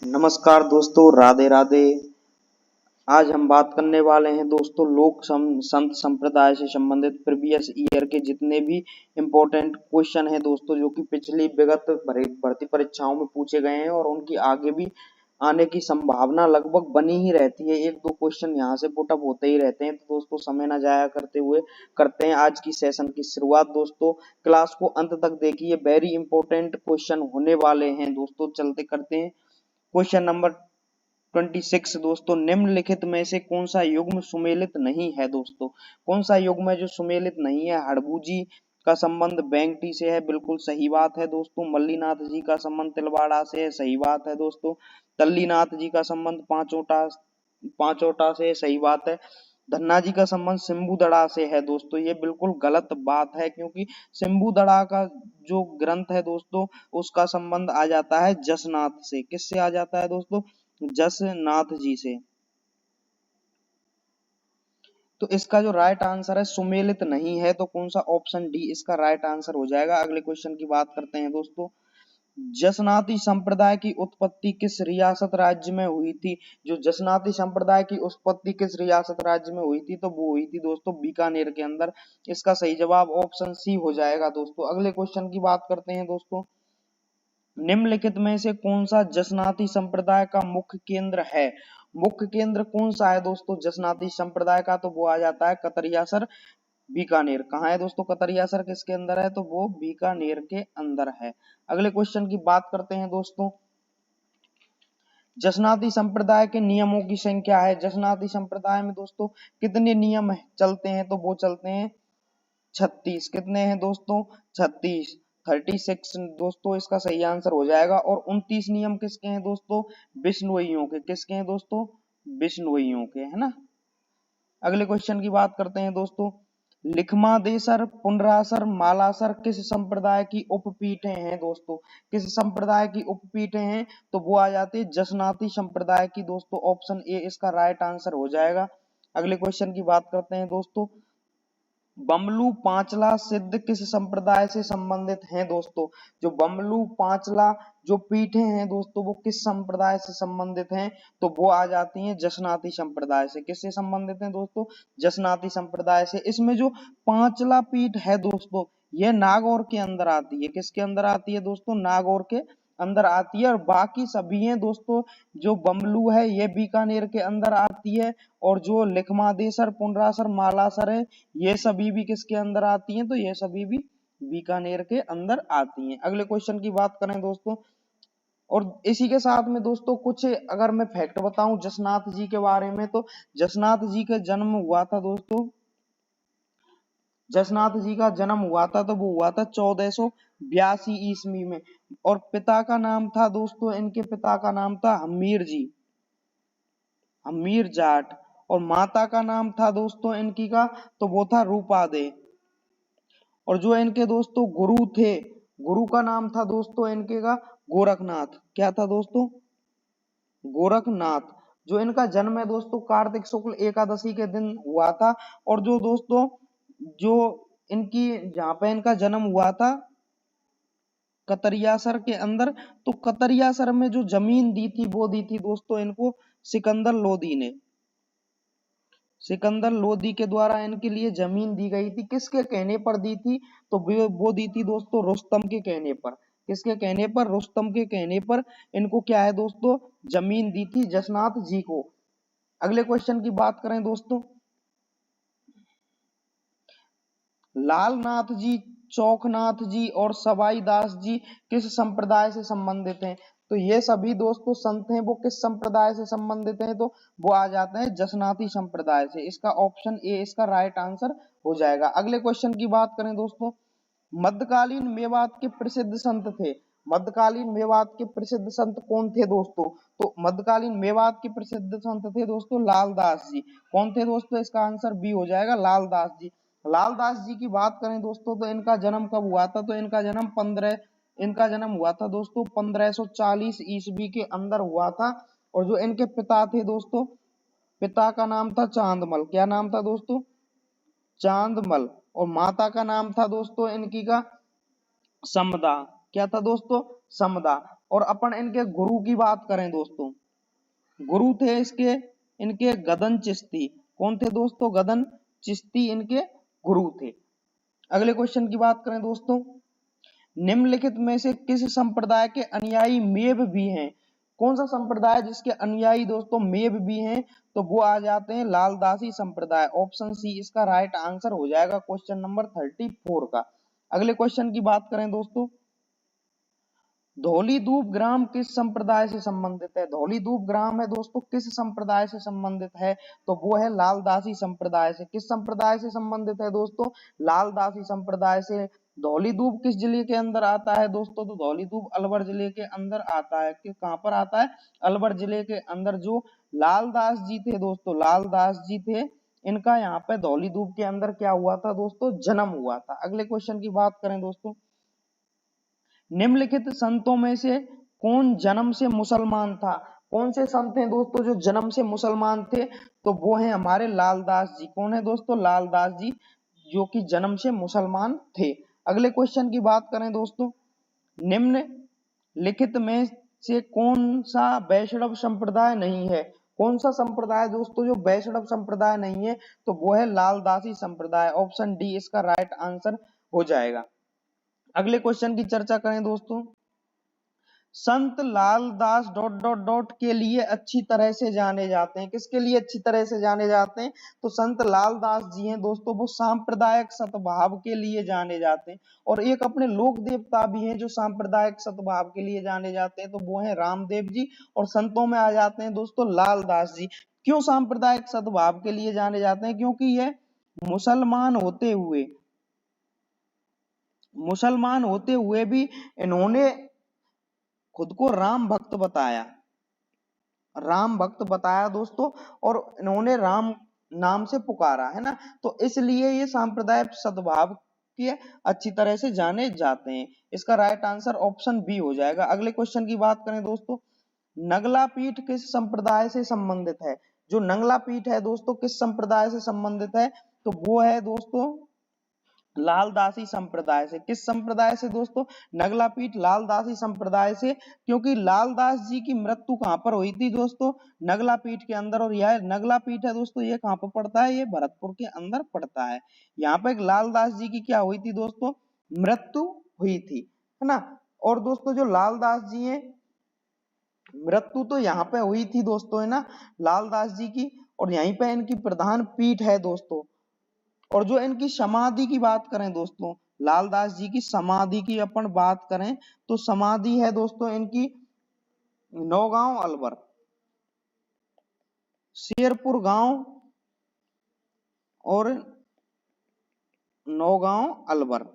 नमस्कार दोस्तों, राधे राधे। आज हम बात करने वाले हैं दोस्तों संत संप्रदाय से संबंधित प्रीवियस ईयर के जितने भी इम्पोर्टेंट क्वेश्चन हैं दोस्तों, जो कि पिछली विगत भर्ती परीक्षाओं में पूछे गए हैं और उनकी आगे भी आने की संभावना लगभग बनी ही रहती है। एक दो क्वेश्चन यहाँ से पुटअप होते ही रहते हैं। तो दोस्तों समय न जाया करते हुए करते हैं आज की सेशन की शुरुआत। दोस्तों क्लास को अंत तक देखिए, वेरी इंपॉर्टेंट क्वेश्चन होने वाले हैं दोस्तों। चलते करते हैं क्वेश्चन नंबर 26 दोस्तों, निम्नलिखित में से कौन सा युग्म सुमेलित नहीं है दोस्तों? कौन सा युग्म है जो सुमेलित नहीं है? हड़बू का संबंध बेंगटी से है, बिल्कुल सही बात है दोस्तों। मल्लीनाथ जी का संबंध तिलवाड़ा से है, सही बात है दोस्तों। तल्लीनाथ जी का संबंध पांचोटा से है, सही बात है। धन्ना जी का संबंध सिम्बुदड़ा से है दोस्तों, ये बिल्कुल गलत बात है, क्योंकि सिम्बुदड़ा का जो ग्रंथ है दोस्तों, उसका संबंध आ जाता है जसनाथ से। किससे आ जाता है दोस्तों? जसनाथ जी से। तो इसका जो राइट आंसर है सुमेलित नहीं है, तो कौन सा? ऑप्शन डी इसका राइट आंसर हो जाएगा। अगले क्वेश्चन की बात करते हैं दोस्तों। जसनाती संप्रदाय की उत्पत्ति किस रियासत राज्य में हुई थी? जो जसनाती संप्रदाय की उत्पत्ति किस रियासत राज्य में हुई थी? तो वो हुई थी दोस्तों बीकानेर के अंदर। इसका सही जवाब ऑप्शन सी हो जाएगा दोस्तों। अगले क्वेश्चन की बात करते हैं दोस्तों। निम्नलिखित में से कौन सा जसनाती संप्रदाय का मुख्य केंद्र है? मुख्य केंद्र कौन सा है दोस्तों जसनाती संप्रदाय का? तो वो आ जाता है कतरियासर, बीकानेर। कहाँ है दोस्तों कतरियासर? किसके अंदर है? तो वो बीकानेर के अंदर है। अगले क्वेश्चन की बात करते हैं दोस्तों। जसनाती संप्रदाय के नियमों की संख्या है। जसनाती संप्रदाय में दोस्तों कितने नियम चलते हैं? तो वो चलते हैं 36। कितने हैं दोस्तों? 36, 36 दोस्तों इसका सही आंसर हो जाएगा। और 29 नियम किसके हैं दोस्तों? बिश्नोइयों के। किसके हैं दोस्तों? बिश्नोइयों के, है ना। अगले क्वेश्चन की बात करते हैं दोस्तों। लिखमादेसर, पुनरासर, मालासर किस संप्रदाय की उपपीठें हैं दोस्तों? किस संप्रदाय की उपपीठें हैं? तो वो आ जाती है जसनाती संप्रदाय की दोस्तों। ऑप्शन ए इसका राइट आंसर हो जाएगा। अगले क्वेश्चन की बात करते हैं दोस्तों। बमलू पांचला सिद्ध किस संप्रदाय से संबंधित हैं दोस्तों? जो बमलू पांचला जो पीठे हैं दोस्तों, वो किस संप्रदाय से संबंधित हैं? तो वो आ जाती हैं जसनाती संप्रदाय से। किससे संबंधित हैं दोस्तों? जसनाती संप्रदाय से। इसमें जो पांचला पीठ है दोस्तों, ये नागौर के अंदर आती है। किसके अंदर आती है दोस्तों? नागौर के अंदर आती है। और बाकी सभी हैं दोस्तों, जो बमलू है ये बीकानेर के अंदर आती है। और जो लिखमादेसर, पुनरासर, मालासर है, ये सभी भी किसके अंदर आती हैं? तो ये सभी भी बीकानेर के अंदर आती हैं। अगले क्वेश्चन की बात करें दोस्तों, और इसी के साथ में दोस्तों कुछ अगर मैं फैक्ट बताऊं जसनाथ जी के बारे में, तो जसनाथ जी का जन्म हुआ था दोस्तों, जसनाथ जी का जन्म हुआ था तो वो हुआ था 1482 ईस्वी में। और पिता का नाम था दोस्तों, इनके पिता का नाम था हमीर जी, हमीर जाट। और माता का नाम था दोस्तों इनकी का, तो वो था रूपा दे। और जो इनके दोस्तों गुरु थे, गुरु का नाम था दोस्तों इनके का गोरखनाथ। क्या था दोस्तों? गोरखनाथ। जो इनका जन्म है दोस्तों कार्तिक शुक्ल एकादशी के दिन हुआ था। और जो दोस्तों जो इनकी जहां पे इनका जन्म हुआ था कतरियासर के अंदर, तो कतरियासर में जो जमीन दी थी वो दी थी दोस्तों इनको सिकंदर लोदी ने। सिकंदर लोदी के द्वारा इनके लिए जमीन दी गई थी। किसके कहने पर दी थी? तो वो दी थी दोस्तों रुस्तम के कहने पर। किसके कहने पर? रुस्तम के कहने पर इनको क्या है दोस्तों जमीन दी थी जसनाथ जी को। अगले क्वेश्चन की बात करें दोस्तों। लालनाथ जी, चौकनाथ जी और सवाई दास जी किस संप्रदाय से संबंधित हैं? तो ये सभी दोस्तों संत हैं, वो किस संप्रदाय से संबंधित हैं? तो वो आ जाते हैं जसनाती संप्रदाय से। इसका ऑप्शन ए इसका राइट आंसर हो जाएगा। अगले क्वेश्चन की बात करें दोस्तों। मध्यकालीन मेवात के प्रसिद्ध संत थे। मध्यकालीन मेवात के प्रसिद्ध संत कौन थे दोस्तों? तो मध्यकालीन मेवात के प्रसिद्ध संत थे दोस्तों लालदास जी। कौन थे दोस्तों? इसका आंसर बी हो जाएगा, लालदास जी। लालदास जी की बात करें दोस्तों, तो इनका जन्म कब हुआ था? तो इनका जन्म हुआ था दोस्तों 1540 ईस्वी के अंदर हुआ था। और जो इनके पिता थे दोस्तों, पिता का नाम था चांदमल। क्या नाम था दोस्तों? चांदमल। और माता का नाम था दोस्तों इनकी का समदा। क्या था दोस्तों? समदा। और अपन इनके गुरु की बात करें दोस्तों, गुरु थे इनके गदन चिश्ती। कौन थे दोस्तों? गदन चिश्ती इनके गुरु थे। अगले क्वेश्चन की बात करें दोस्तों, निम्नलिखित में से किस संप्रदाय के अनुयायी मेव भी हैं? कौन सा संप्रदाय जिसके अनुयायी दोस्तों मेव भी हैं? तो वो आ जाते हैं लालदासी संप्रदाय। ऑप्शन सी इसका राइट आंसर हो जाएगा क्वेश्चन नंबर 34 का। अगले क्वेश्चन की बात करें दोस्तों, धौलीधूप ग्राम किस संप्रदाय से संबंधित है? धौलीधूप ग्राम है दोस्तों किस संप्रदाय से संबंधित है? तो वो है लालदासी संप्रदाय से। किस संप्रदाय से संबंधित है दोस्तों? लालदासी संप्रदाय से। धौलीधूप किस जिले के अंदर आता है दोस्तों? तो धौलीधूप अलवर जिले के अंदर आता है। कि कहां पर आता है? अलवर जिले के अंदर। जो लालदास जी थे दोस्तों, लालदास जी थे, इनका यहाँ पे धौलीधूप के अंदर क्या हुआ था दोस्तों? जन्म हुआ था। अगले क्वेश्चन की बात करें दोस्तों, निम्नलिखित संतों में से कौन जन्म से मुसलमान था? कौन से संत हैं दोस्तों जो जन्म से मुसलमान थे? तो वो हैं हमारे लालदास जी। कौन है दोस्तों? लालदास जी, जो कि जन्म से मुसलमान थे। अगले क्वेश्चन की बात करें दोस्तों, निम्नलिखित में से कौन सा वैष्णव संप्रदाय नहीं है? कौन सा संप्रदाय दोस्तों जो वैष्णव संप्रदाय नहीं है? तो वो है लालदासी संप्रदाय। ऑप्शन डी इसका राइट आंसर हो जाएगा। अगले क्वेश्चन की चर्चा करें दोस्तों, संत लालदास डॉट डॉट डॉट के लिए अच्छी तरह से जाने जाते हैं। किसके लिए अच्छी तरह से जाने जाते हैं? तो संत लालदास जी हैं दोस्तों, वो सांप्रदायिक सद्भाव के लिए जाने जाते हैं। और एक अपने लोक देवता भी हैं जो सांप्रदायिक सद्भाव के लिए जाने जाते हैं, तो वो है रामदेव जी। और संतों में आ जाते हैं दोस्तों लालदास जी। क्यों सांप्रदायिक सद्भाव के लिए जाने जाते हैं? क्योंकि ये मुसलमान होते हुए भी इन्होंने खुद को राम भक्त बताया, राम भक्त बताया दोस्तों, और इन्होंने राम नाम से पुकारा है ना। तो इसलिए ये सांप्रदायिक सद्भाव के अच्छी तरह से जाने जाते हैं। इसका राइट आंसर ऑप्शन बी हो जाएगा। अगले क्वेश्चन की बात करें दोस्तों, नगला पीठ किस संप्रदाय से संबंधित है? जो नंगला पीठ है दोस्तों किस संप्रदाय से संबंधित है? तो वो है दोस्तों लालदासी संप्रदाय से। किस संप्रदाय से दोस्तों? नगला पीठ लालदासी संप्रदाय से। क्योंकि लालदास जी की मृत्यु कहां पर हुई थी दोस्तों? नगला पीठ के अंदर। और यह नगला पीठ है दोस्तों, ये कहां पर पड़ता है? ये भरतपुर के अंदर पड़ता है। यहाँ पे लालदास जी की क्या हुई थी दोस्तों? मृत्यु हुई थी, है ना। और दोस्तों जो लालदास जी हैं, मृत्यु तो यहाँ पे हुई थी दोस्तों, है ना, लालदास जी की। और यहीं पे इनकी प्रधान पीठ है दोस्तों। और जो इनकी समाधि की बात करें दोस्तों, लालदास जी की समाधि की अपन बात करें तो समाधि है दोस्तों इनकी नौगांव अलवर, शेरपुर गांव और नौगांव अलवर,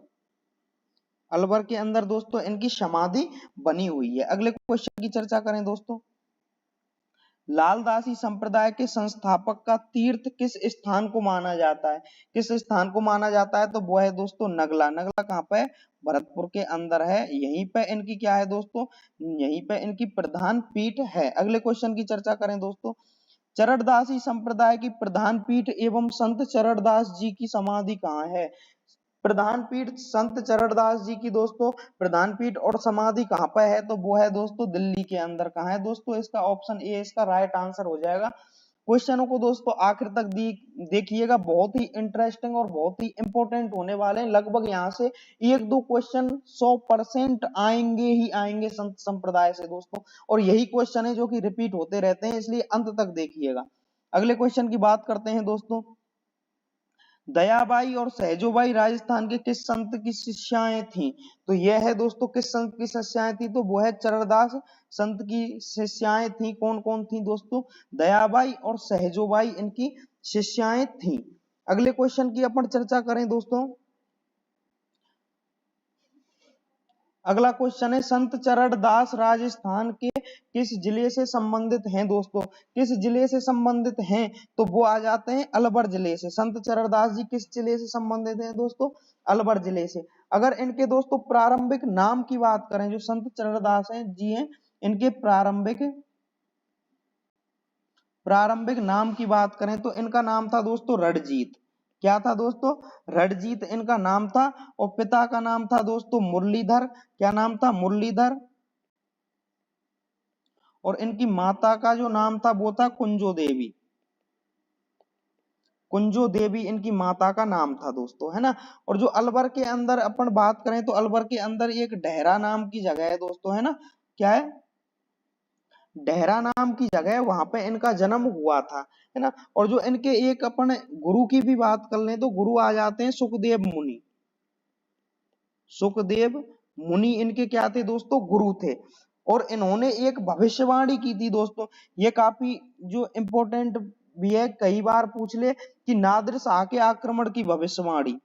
अलवर के अंदर दोस्तों इनकी समाधि बनी हुई है। अगले क्वेश्चन की चर्चा करें दोस्तों, लालदासी संप्रदाय के संस्थापक का तीर्थ किस स्थान को माना जाता है? किस स्थान को माना जाता है? तो वो है दोस्तों नगला। नगला कहाँ पे? भरतपुर के अंदर है। यहीं पे इनकी क्या है दोस्तों? यहीं पे इनकी प्रधान पीठ है। अगले क्वेश्चन की चर्चा करें दोस्तों, चरणदासी संप्रदाय की प्रधान पीठ एवं संत चरणदास जी की समाधि कहाँ है? प्रधान पीठ संत चरणदास जी की दोस्तों प्रधान पीठ और समाधि कहाँ पर है? तो वो है दोस्तों दिल्ली के अंदर। कहाँ है दोस्तों? इसका ऑप्शन ए इसका राइट आंसर हो जाएगा। क्वेश्चनों को दोस्तों आखिर तक देखिएगा, बहुत ही इंटरेस्टिंग और बहुत ही इंपॉर्टेंट होने वाले हैं। लगभग यहाँ से एक दो क्वेश्चन 100% आएंगे ही आएंगे संत संप्रदाय से दोस्तों। और यही क्वेश्चन है जो कि रिपीट होते रहते हैं, इसलिए अंत तक देखिएगा। अगले क्वेश्चन की बात करते हैं दोस्तों, दयाबाई और सहजोबाई राजस्थान के किस संत की शिष्याएं थीं? तो यह है दोस्तों किस संत की शिष्याएं थी? तो वो है चरणदास संत की शिष्याएं थी। कौन कौन थी दोस्तों? दयाबाई और सहजोबाई इनकी शिष्याएं थी। अगले क्वेश्चन की अपन चर्चा करें दोस्तों, अगला क्वेश्चन है संत चरणदास राजस्थान के किस जिले से संबंधित हैं दोस्तों? किस जिले से संबंधित हैं? तो वो आ जाते हैं अलवर जिले से। संत चरणदास जी किस जिले से संबंधित हैं दोस्तों? अलवर जिले से। अगर इनके दोस्तों प्रारंभिक नाम की बात करें, जो संत चरणदास हैं जी हैं, इनके प्रारंभिक नाम की बात करें तो इनका नाम था दोस्तों रणजीत। क्या था दोस्तों? रणजीत इनका नाम था। और पिता का नाम था दोस्तों मुरलीधर। क्या नाम था? मुरलीधर। और इनकी माता का जो नाम था वो था कुंजो देवी। कुंजो देवी इनकी माता का नाम था दोस्तों, है ना। और जो अलवर के अंदर अपन बात करें तो अलवर के अंदर एक डेहरा नाम की जगह है दोस्तों, है ना। क्या है? डेहरा नाम की जगह है, वहां पे इनका जन्म हुआ था, है ना। और जो इनके एक अपन गुरु की भी बात कर लें तो गुरु आ जाते हैं सुखदेव मुनि। सुखदेव मुनि इनके क्या थे दोस्तों? गुरु थे। और इन्होंने एक भविष्यवाणी की थी दोस्तों, ये काफी जो इम्पोर्टेंट भी है, कई बार पूछ ले कि नादिर शाह के आक्रमण की भविष्यवाणी,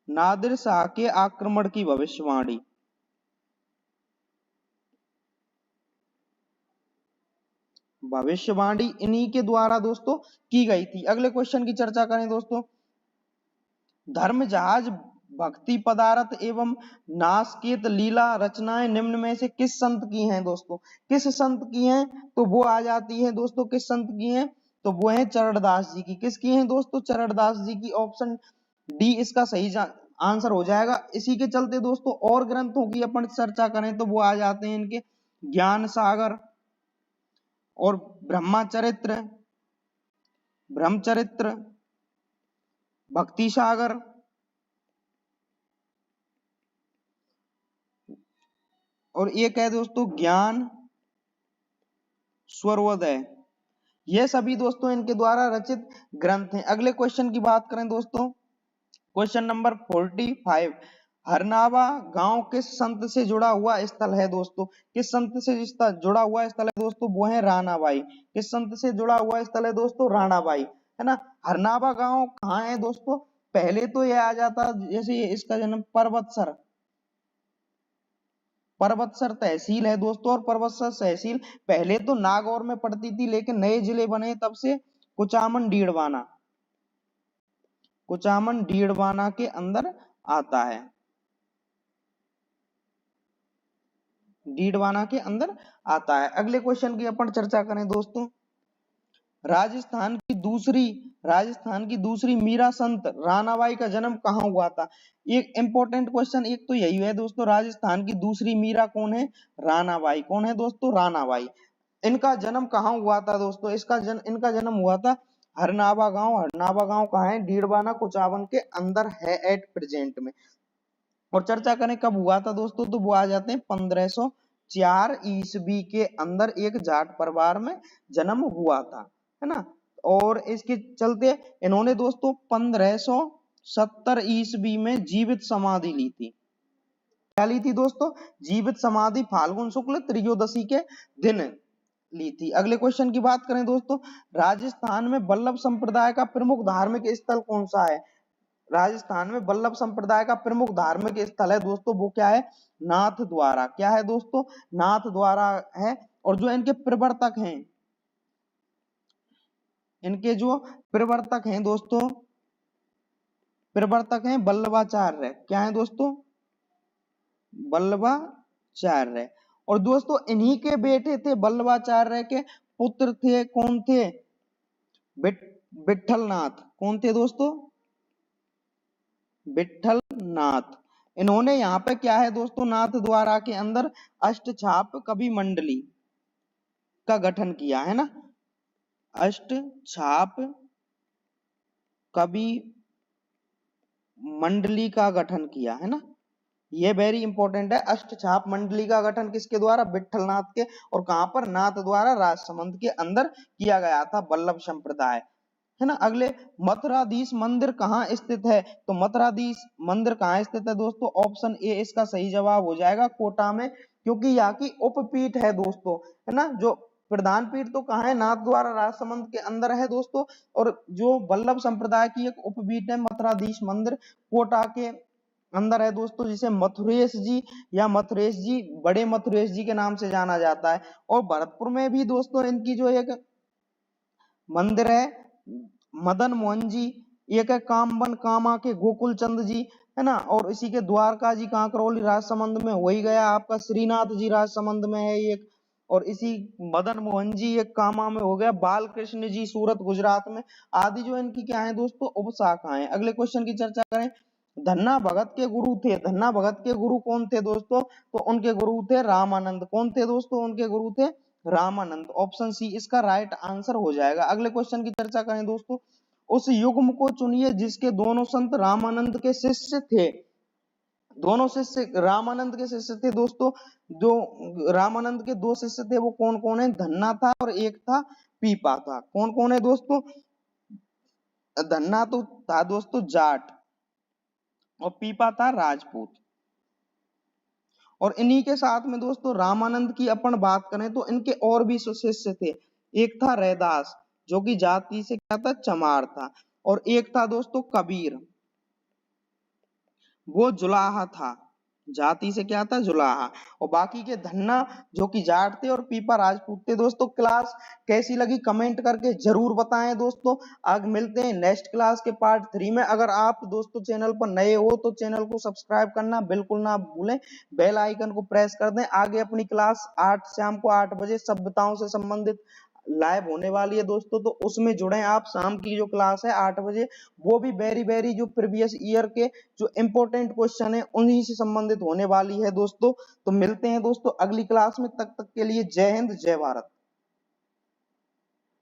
नादिर शाह के आक्रमण की भविष्यवाणी। भविष्यवाणी इन्हीं के द्वारा दोस्तों की गई थी। अगले क्वेश्चन की चर्चा करें दोस्तों, धर्म जहाज, भक्ति पदार्थ एवं नासकेत लीला रचनाएं निम्न में से किस संत की हैं दोस्तों? किस संत की हैं? तो वो आ जाती है दोस्तों, किस संत की हैं? तो वो है चरणदास जी की। किसकी हैं दोस्तों? चरणदास जी की। ऑप्शन डी इसका सही आंसर हो जाएगा। इसी के चलते दोस्तों और ग्रंथों की अपन चर्चा करें तो वो आ जाते हैं इनके ज्ञान सागर और ब्रह्मचरित्र, ब्रह्मचरित्र, भक्ति सागर और एक है दोस्तों ज्ञान स्वरोदय। ये सभी दोस्तों इनके द्वारा रचित ग्रंथ हैं। अगले क्वेश्चन की बात करें दोस्तों, क्वेश्चन नंबर 45, हरनावा गांव किस संत से जुड़ा हुआ स्थल है दोस्तों? किस संत से जुड़ा हुआ स्थल है दोस्तों? वो है राणाबाई। किस संत से जुड़ा हुआ स्थल है दोस्तों? राणाबाई, है ना। हरनावा गांव कहाँ है दोस्तों? पहले तो यह आ जाता, जैसे इसका जन्म पर्वतसर, पर्वतसर तहसील है दोस्तों। और पर्वतसर तहसील पहले तो नागौर में पड़ती थी, लेकिन नए जिले बने तब से कुचामन डीडवाना, कुचामन डीडवाना के अंदर आता है, डीडवाना के अंदर आता है। अगले क्वेश्चन की अपन चर्चा करें दोस्तों, राजस्थान की दूसरी मीरा संत रानाबाई का जन्म कहाँ हुआ था? एक इंपॉर्टेंट क्वेश्चन एक तो यही है दोस्तों, राजस्थान की दूसरी मीरा कौन है? रानाबाई। कौन है दोस्तों? रानाबाई। इनका जन्म कहाँ हुआ था दोस्तों? इनका जन्म हुआ था हरनावा गांव। हरनावा गांव कहाँ है? डीडवाना कुचामन के अंदर है एट प्रेजेंट में। और चर्चा करें कब हुआ था दोस्तों, तो वो आ जाते हैं 1504 ईस्वी के अंदर एक जाट परिवार में जन्म हुआ था, है ना। और इसके चलते इन्होंने दोस्तों 1570 ईस्वी में जीवित समाधि ली थी। क्या ली थी दोस्तों? जीवित समाधि फाल्गुन शुक्ल त्रयोदशी के दिन ली थी। अगले क्वेश्चन की बात करें दोस्तों, राजस्थान में वल्लभ संप्रदाय का प्रमुख धार्मिक स्थल कौन सा है? राजस्थान में वल्लभ संप्रदाय का प्रमुख धार्मिक स्थल है दोस्तों, वो क्या है? नाथ द्वारा। क्या है दोस्तों? नाथ द्वारा है। और जो इनके प्रवर्तक हैं, इनके जो प्रवर्तक हैं दोस्तों, प्रवर्तक हैं वल्लभाचार्य। क्या है दोस्तों? वल्लभाचार्य। और दोस्तों इन्हीं के बेटे थे, वल्लभाचार्य के पुत्र थे, कौन थे? विठलनाथ। कौन थे दोस्तों? विठलनाथ। इन्होंने यहाँ पे क्या है दोस्तों, नाथ द्वारा के अंदर अष्टछाप कवि मंडली का गठन किया, है ना। अष्टछाप कवि मंडली का गठन किया, है ना। ये वेरी इंपॉर्टेंट है। अष्टछाप मंडली का गठन किसके द्वारा? विठलनाथ के। और कहां पर? नाथ द्वारा राजसमंद के अंदर किया गया था, वल्लभ संप्रदाय, है ना। अगले, मथुराधीश मंदिर कहाँ स्थित है? तो मथुराधीश मंदिर कहाँ स्थित है दोस्तों? ऑप्शन ए इसका सही जवाब हो जाएगा, कोटा में, क्योंकि यहाँ की उपपीठ है दोस्तों, है ना। जो प्रधान पीठ तो कहाँ है? नाथ द्वारा राजसमंद के अंदर है दोस्तों। और जो वल्लभ संप्रदाय की एक उपपीठ है मथुराधीश मंदिर, कोटा के अंदर है दोस्तों, जिसे मथुरेश जी या मथुरेश जी, बड़े मथुरेश जी के नाम से जाना जाता है। और भरतपुर में भी दोस्तों इनकी जो एक मंदिर है मदन मोहन जी, एक है कामबन कामा के गोकुल चंद जी, है ना। और इसी के द्वारका जी कांकरौली राजसमंद में हो ही गया, आपका श्रीनाथ जी राजसमंद में है एक। और इसी मदन मोहन जी एक कामा में हो गया, बाल कृष्ण जी सूरत गुजरात में। आदि जो इनकी क्या है दोस्तों, उपशाखाएं। अगले क्वेश्चन की चर्चा करें, धन्ना भगत के गुरु थे। धन्ना भगत के गुरु कौन थे दोस्तों? तो उनके गुरु थे रामानंद। कौन थे दोस्तों? उनके गुरु थे रामानंद। ऑप्शन सी इसका राइट आंसर हो जाएगा। अगले क्वेश्चन की चर्चा करें दोस्तों। उस युग्म को चुनिए जिसके दोनों संत रामानंद के शिष्य थे। दोनों शिष्य रामानंद के शिष्य थे दोस्तों। जो रामानंद के दो शिष्य थे वो कौन कौन है? धन्ना था और एक था पीपा था। कौन कौन है दोस्तों? धन्ना तो था दोस्तों जाट और पीपा था राजपूत। और इन्हीं के साथ में दोस्तों रामानंद की अपन बात करें तो इनके और भी शिष्य थे। एक था रैदास जो कि जाति से क्या था? चमार था। और एक था दोस्तों कबीर, वो जुलाहा था, जाति से क्या था? जुलाहा। और बाकी के धन्ना जो कि जाट थे और पीपा राजपूत थे। दोस्तों क्लास कैसी लगी कमेंट करके जरूर बताएं दोस्तों। आज मिलते हैं नेक्स्ट क्लास के पार्ट 3 में। अगर आप दोस्तों चैनल पर नए हो तो चैनल को सब्सक्राइब करना बिल्कुल ना भूलें, बेल आइकन को प्रेस कर दें। आगे अपनी क्लास शाम को 8 बजे सभ्यताओं से संबंधित लाइव होने वाली है दोस्तों, तो उसमें जुड़े आप। शाम की जो क्लास है 8 बजे, वो भी वेरी जो प्रीवियस ईयर के जो इंपॉर्टेंट क्वेश्चन है उन्हीं से संबंधित होने वाली है दोस्तों। तो मिलते हैं दोस्तों अगली क्लास में, तब तक के लिए जय हिंद जय भारत।